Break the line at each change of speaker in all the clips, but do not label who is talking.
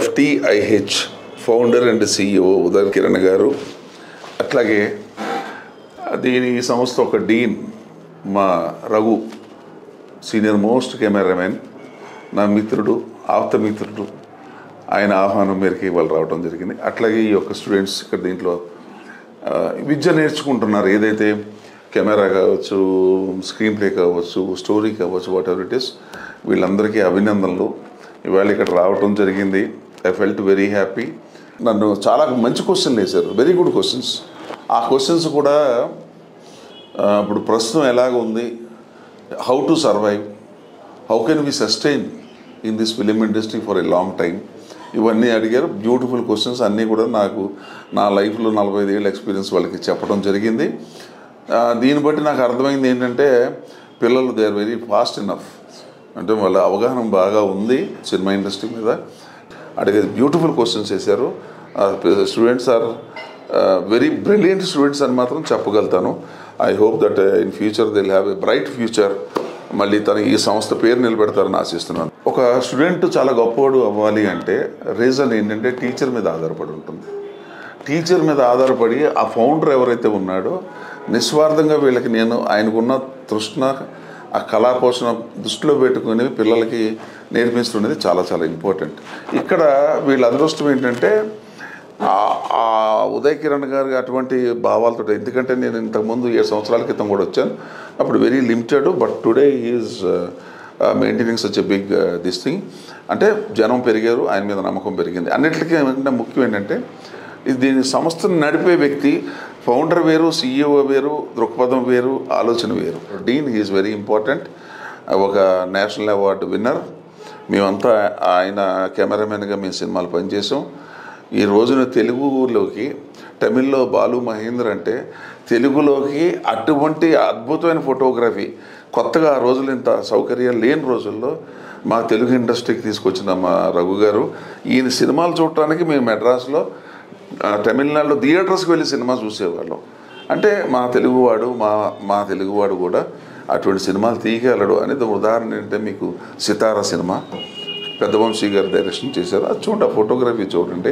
FTIH founder and CEO Uday Kiran గారు, అట్లాగే దీని ఈ సంస్థ ఒక డీన్ మా రఘు, సీనియర్ మోస్ట్ కెమెరామెన్, నా మిత్రుడు, ఆప్తమిత్రుడు, ఆయన ఆహ్వానం మేరకు ఇవాళ రావడం జరిగింది. అట్లాగే ఈ యొక్క స్టూడెంట్స్ ఇక్కడ దీంట్లో విద్య నేర్చుకుంటున్నారు. ఏదైతే కెమెరా కావచ్చు, స్క్రీన్ ప్లే కావచ్చు, స్టోరీ కావచ్చు, వాట్ ఎవర్ ఇట్ ఈస్, వీళ్ళందరికీ అభినందనలు. ఇవాళ ఇక్కడ రావడం జరిగింది. I felt very happy. నన్ను చాలా మంచి క్వశ్చన్లు వేశారు, వెరీ గుడ్ క్వశ్చన్స్. ఆ క్వశ్చన్స్ కూడా ఇప్పుడు ప్రస్తుతం ఎలాగ ఉంది, how to survive, how can we sustain in this film industry for a long time, ఇవన్నీ అడిగారు. బ్యూటిఫుల్ క్వశ్చన్స్ అన్నీ కూడా నాకు నా లైఫ్లో 45 ఏళ్ళ ఎక్స్పీరియన్స్ వాళ్ళకి చెప్పడం జరిగింది. దీన్ని బట్టి నాకు అర్థమైంది ఏంటంటే, పిల్లలు they are very fast enough, అంటే వాళ్ళ అవగాహన బాగా ఉంది సినిమా ఇండస్ట్రీ మీద. అడిగేది బ్యూటిఫుల్ క్వశ్చన్స్ వేశారు. Students are very brilliant students అని మాత్రం చెప్పగలుగుతాను. I hope that in future they will have a bright future. మళ్ళీ తను ఈ సంస్థ పేరు నిలబెడతారని ఆశిస్తున్నాను. ఒక స్టూడెంట్ చాలా గొప్పవాడు అవ్వాలి అంటే రీజన్ ఏంటంటే టీచర్ మీద ఆధారపడి ఉంటుంది. టీచర్ మీద ఆధారపడి ఆ ఫౌండర్ ఎవరైతే ఉన్నాడో నిస్వార్థంగా వీళ్ళకి ఆయనకున్న తృష్ణ, ఆ కళాపోషణ దృష్టిలో పెట్టుకుని పిల్లలకి నేర్పించుకునేది చాలా చాలా ఇంపార్టెంట్. ఇక్కడ వీళ్ళ అదృష్టం ఏంటంటే ఆ ఉదయ్ కిరణ్ గారు అటువంటి భావాలతో, ఎందుకంటే నేను ఇంతకుముందు 7 సంవత్సరాల క్రితం కూడా వచ్చాను, అప్పుడు very limited, but today is maintaining such a big this thing. అంటే జనం పెరిగారు, ఆయన మీద నమ్మకం పెరిగింది. అన్నిటికీ ముఖ్యం ఏంటంటే దీని సంస్థను నడిపే వ్యక్తి, ఫౌండర్ వేరు, CEO వేరు, దృక్పథం వేరు, ఆలోచన వేరు. Dean is very important. ఒక నేషనల్ అవార్డు విన్నర్. మేమంతా ఆయన కెమెరామెన్గా మేము సినిమాలు పనిచేసాం. ఈ రోజున తెలుగులోకి, తమిళ్లో బాలు మహేంద్ర అంటే, తెలుగులోకి అటువంటి అద్భుతమైన ఫోటోగ్రఫీ కొత్తగా ఆ రోజులు ఇంత సౌకర్యాలు లేని రోజుల్లో మా తెలుగు ఇండస్ట్రీకి తీసుకొచ్చిన మా రఘు గారు. ఈయన సినిమాలు చూడటానికి మేము మెడ్రాస్లో, తమిళనాడులో థియేటర్స్కి వెళ్ళి సినిమా చూసేవాళ్ళం. అంటే మా తెలుగువాడు కూడా అటువంటి సినిమాలు తీయగలడు అనేది ఉదాహరణ. ఏంటంటే మీకు సితారా సినిమా పెద్దవంశీ గారు డైరెక్షన్ చేశారు, అది చూడండి, ఆ ఫోటోగ్రఫీ చూడండి.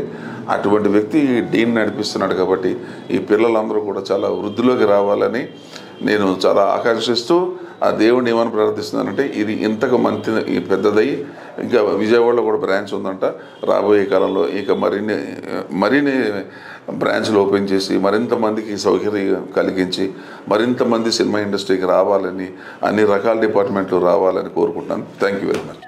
అటువంటి వ్యక్తి డీన్ నడిపిస్తున్నాడు. కాబట్టి ఈ పిల్లలందరూ కూడా చాలా వృద్ధిలోకి రావాలని నేను చాలా ఆకాంక్షిస్తూ ఆ దేవుడిని ఏమని ప్రార్థిస్తున్నానంటే, ఇది ఇంతకు మంచి పెద్దదై ఇంకా విజయవాడలో కూడా బ్రాంచ్ ఉందంట. రాబోయే కాలంలో ఇక మరిన్ని బ్రాంచ్లు ఓపెన్ చేసి మరింత మందికి సౌకర్యం కలిగించి మరింత మంది సినిమా ఇండస్ట్రీకి రావాలని, అన్ని రకాల డిపార్ట్మెంట్లు రావాలని కోరుకుంటున్నాను. Thank you very much.